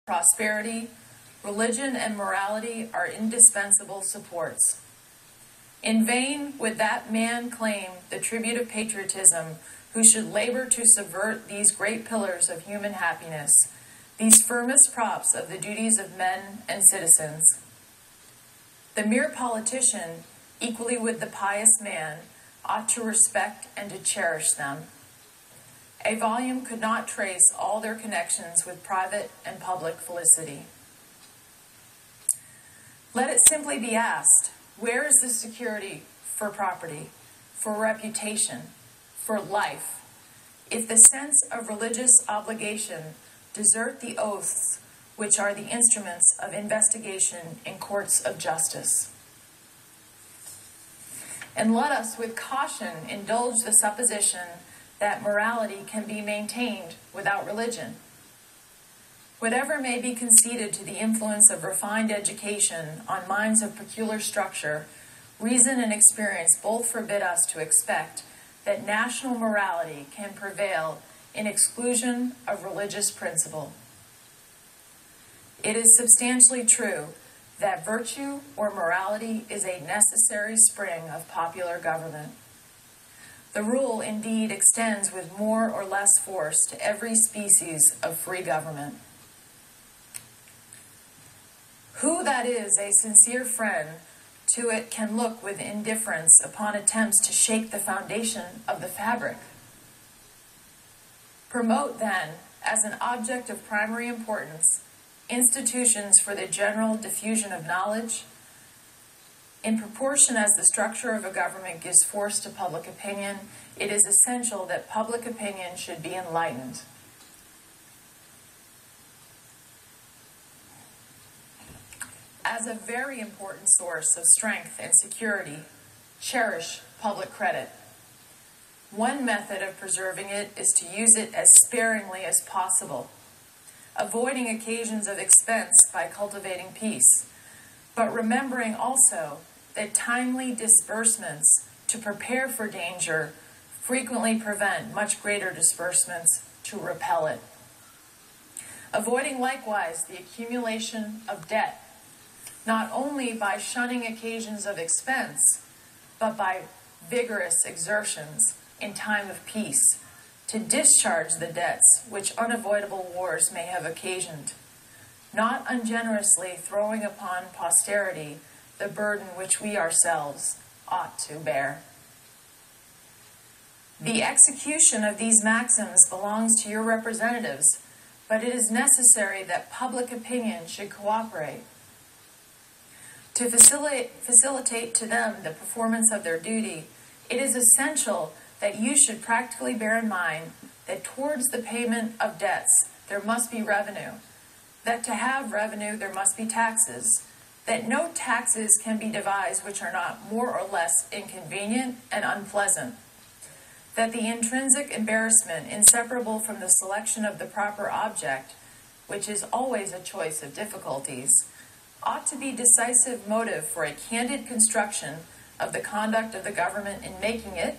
prosperity, religion and morality are indispensable supports. In vain would that man claim the tribute of patriotism who should labor to subvert these great pillars of human happiness, these firmest props of the duties of men and citizens. The mere politician, equally with the pious man, ought to respect and to cherish them. A volume could not trace all their connections with private and public felicity. Let it simply be asked, where is the security for property, for reputation, for life, if the sense of religious obligation desert the oaths which are the instruments of investigation in courts of justice? And let us with caution indulge the supposition that morality can be maintained without religion. Whatever may be conceded to the influence of refined education on minds of peculiar structure, reason and experience both forbid us to expect that national morality can prevail in exclusion of religious principle. It is substantially true that virtue or morality is a necessary spring of popular government. The rule indeed extends with more or less force to every species of free government. Who, that is, a sincere friend to it can look with indifference upon attempts to shake the foundation of the fabric? Promote, then, as an object of primary importance, institutions for the general diffusion of knowledge. In proportion as the structure of a government gives force to public opinion, it is essential that public opinion should be enlightened. As a very important source of strength and security, cherish public credit. One method of preserving it is to use it as sparingly as possible, avoiding occasions of expense by cultivating peace, but remembering also that timely disbursements to prepare for danger frequently prevent much greater disbursements to repel it. Avoiding likewise the accumulation of debt, not only by shunning occasions of expense, but by vigorous exertions in time of peace to discharge the debts which unavoidable wars may have occasioned, not ungenerously throwing upon posterity the burden which we ourselves ought to bear. The execution of these maxims belongs to your representatives, but it is necessary that public opinion should cooperate. To facilitate to them the performance of their duty, it is essential that you should practically bear in mind that towards the payment of debts there must be revenue, that to have revenue there must be taxes, that no taxes can be devised which are not more or less inconvenient and unpleasant, that the intrinsic embarrassment inseparable from the selection of the proper object, which is always a choice of difficulties, ought to be decisive motive for a candid construction of the conduct of the government in making it,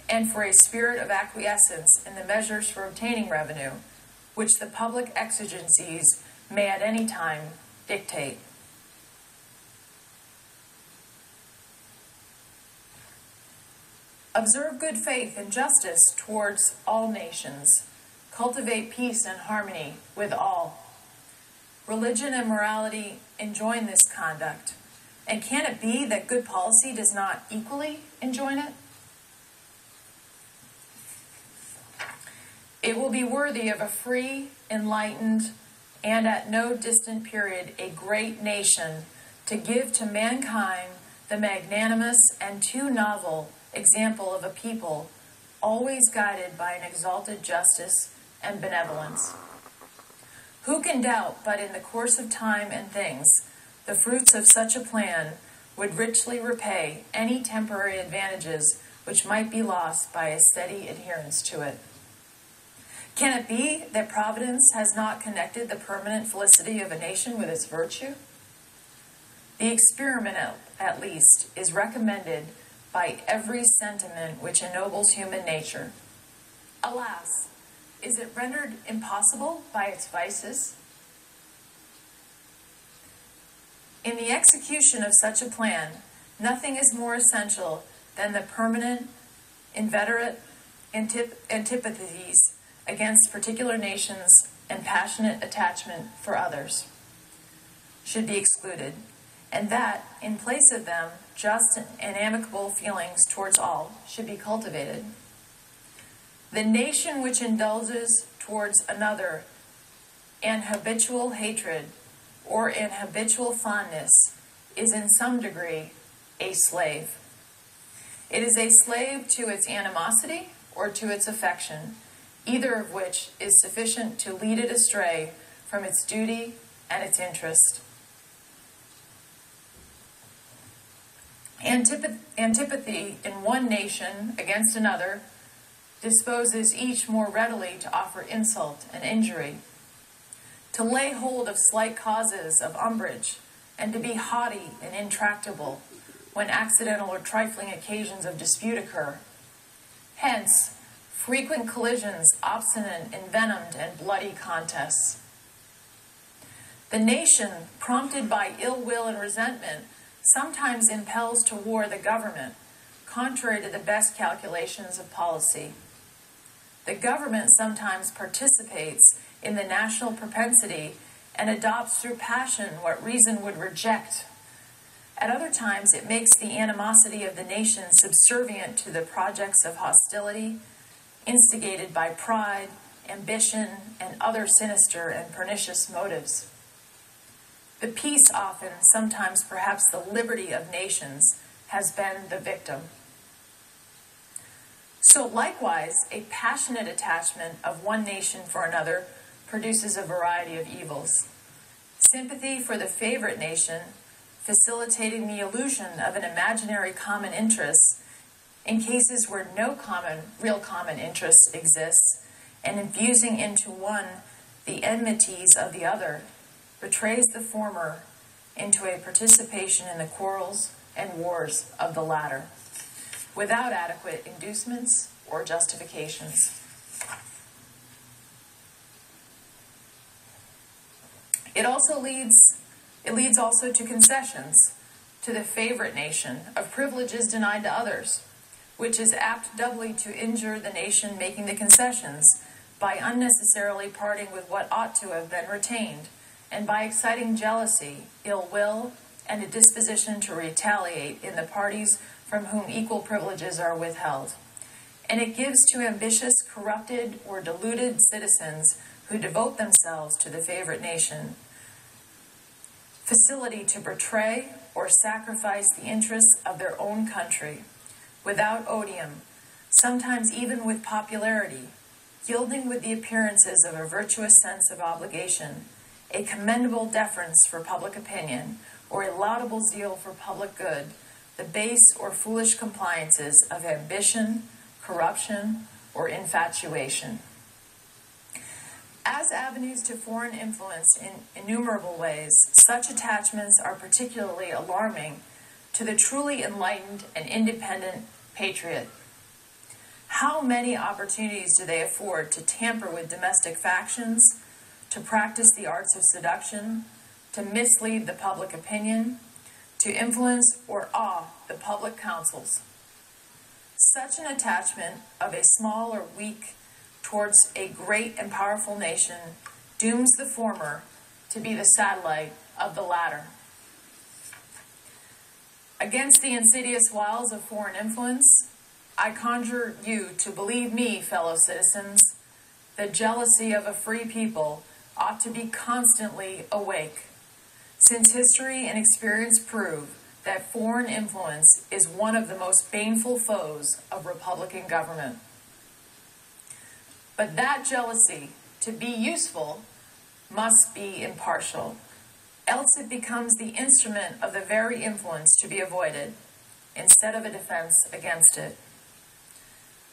and for a spirit of acquiescence in the measures for obtaining revenue, which the public exigencies may at any time dictate. Observe good faith and justice towards all nations. Cultivate peace and harmony with all. Religion and morality enjoin this conduct. And can it be that good policy does not equally enjoin it? It will be worthy of a free, enlightened, and at no distant period a great nation to give to mankind the magnanimous and too novel example of a people always guided by an exalted justice and benevolence. Who can doubt but in the course of time and things, the fruits of such a plan would richly repay any temporary advantages which might be lost by a steady adherence to it? Can it be that Providence has not connected the permanent felicity of a nation with its virtue? The experiment, at least, is recommended by every sentiment which ennobles human nature. Alas, is it rendered impossible by its vices? In the execution of such a plan, nothing is more essential than the permanent, inveterate antipathies against particular nations and passionate attachment for others should be excluded, and that, in place of them, just and amicable feelings towards all should be cultivated. The nation which indulges towards another an habitual hatred or an habitual fondness is in some degree a slave. It is a slave to its animosity or to its affection, either of which is sufficient to lead it astray from its duty and its interest. Antipathy in one nation against another disposes each more readily to offer insult and injury, to lay hold of slight causes of umbrage, and to be haughty and intractable when accidental or trifling occasions of dispute occur. Hence, frequent collisions, obstinate, envenomed, and bloody contests. The nation, prompted by ill will and resentment, sometimes impels to war the government, contrary to the best calculations of policy. The government sometimes participates in the national propensity and adopts through passion what reason would reject. At other times, it makes the animosity of the nation subservient to the projects of hostility, instigated by pride, ambition, and other sinister and pernicious motives. The peace often, sometimes perhaps the liberty of nations, has been the victim. So likewise, a passionate attachment of one nation for another produces a variety of evils. Sympathy for the favorite nation, facilitating the illusion of an imaginary common interest in cases where no real common interest exists, and infusing into one the enmities of the other, betrays the former into a participation in the quarrels and wars of the latter, without adequate inducements or justifications. It leads also to concessions to the favorite nation of privileges denied to others, which is apt doubly to injure the nation making the concessions by unnecessarily parting with what ought to have been retained, and by exciting jealousy, ill will, and a disposition to retaliate in the parties from whom equal privileges are withheld. And it gives to ambitious, corrupted, or deluded citizens who devote themselves to the favorite nation facility to betray or sacrifice the interests of their own country, without odium, sometimes even with popularity, yielding with the appearances of a virtuous sense of obligation, a commendable deference for public opinion, or a laudable zeal for public good, the base or foolish compliances of ambition, corruption, or infatuation. As avenues to foreign influence in innumerable ways, such attachments are particularly alarming to the truly enlightened and independent patriot. How many opportunities do they afford to tamper with domestic factions, to practice the arts of seduction, to mislead the public opinion, to influence or awe the public councils. Such an attachment of a small or weak towards a great and powerful nation dooms the former to be the satellite of the latter. Against the insidious wiles of foreign influence, I conjure you to believe me, fellow citizens, the jealousy of a free people ought to be constantly awake, since history and experience prove that foreign influence is one of the most baneful foes of republican government. But that jealousy, to be useful, must be impartial, else it becomes the instrument of the very influence to be avoided, instead of a defense against it.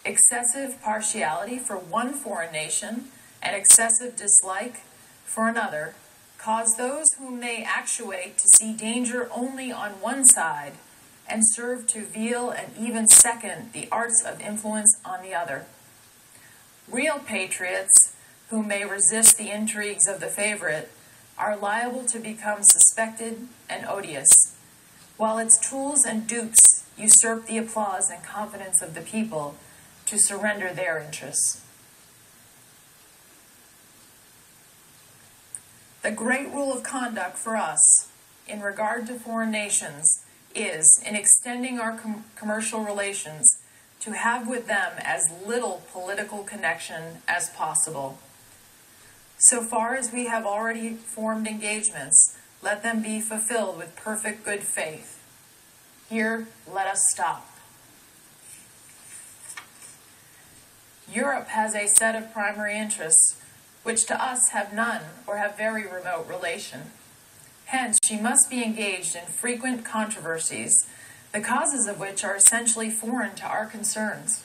Excessive partiality for one foreign nation and excessive dislike for another cause those whom they actuate to see danger only on one side and serve to veil and even second the arts of influence on the other. Real patriots, who may resist the intrigues of the favorite, are liable to become suspected and odious, while its tools and dupes usurp the applause and confidence of the people to surrender their interests. The great rule of conduct for us in regard to foreign nations is, in extending our commercial relations, to have with them as little political connection as possible. So far as we have already formed engagements, let them be fulfilled with perfect good faith. Here, let us stop. Europe has a set of primary interests which to us have none or have very remote relation. Hence, she must be engaged in frequent controversies, the causes of which are essentially foreign to our concerns.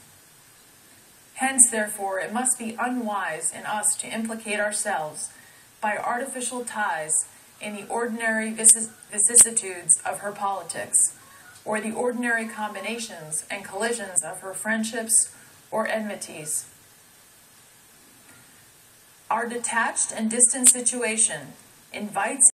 Hence, therefore, it must be unwise in us to implicate ourselves by artificial ties in the ordinary vicissitudes of her politics, or the ordinary combinations and collisions of her friendships or enmities. Our detached and distant situation invites